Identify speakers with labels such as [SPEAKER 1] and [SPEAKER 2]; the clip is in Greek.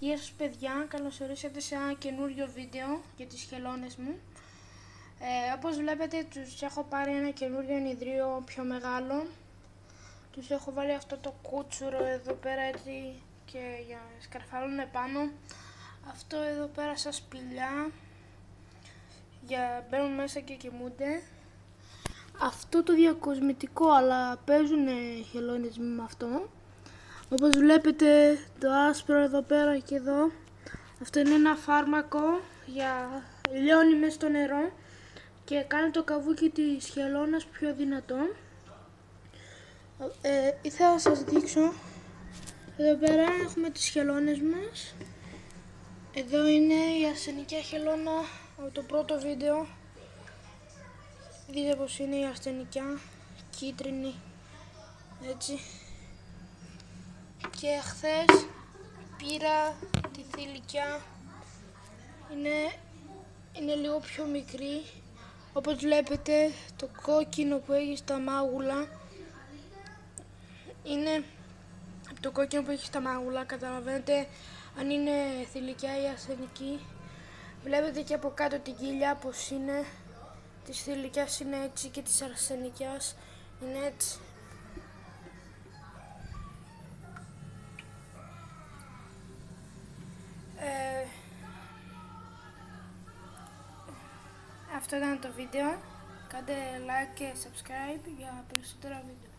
[SPEAKER 1] Γεια σας παιδιά, καλώς ορίσατε σε ένα καινούριο βίντεο για τις χελώνες μου. Όπως βλέπετε τους έχω πάρει ένα καινούριο ενιδρίο πιο μεγάλο. Τους έχω βάλει αυτό το κούτσουρο εδώ πέρα έτσι και για να σκαρφαλούν επάνω. Αυτό εδώ πέρα σαν σπηλιά για μπαίνουν μέσα και κοιμούνται. Αυτό το διακοσμητικό, αλλά παίζουν χελώνες με αυτό. Όπως βλέπετε το άσπρο εδώ πέρα και εδώ, αυτό είναι ένα φάρμακο για λιώνει μέσα στο νερό και κάνει το καβούκι της χελώνας πιο δυνατό. Ήθελα να σας δείξω, εδώ πέρα έχουμε τις χελώνες μας. Εδώ είναι η αρσενικιά χελώνα από το πρώτο βίντεο. Δείτε πως είναι η αρσενικιά, κίτρινη, έτσι. Και χθες πήρα τη θηλυκιά, είναι λίγο πιο μικρή. Όπως βλέπετε το κόκκινο που έχει στα μάγουλα είναι το κόκκινο που έχει στα μάγουλα, καταλαβαίνετε αν είναι θηλυκιά ή αρσενική. Βλέπετε και από κάτω την κοιλιά πως είναι, της θηλυκιάς είναι έτσι και της αρσενικιάς είναι έτσι. Αυτό ήταν το βίντεο. Κάντε like και subscribe για περισσότερα βίντεο.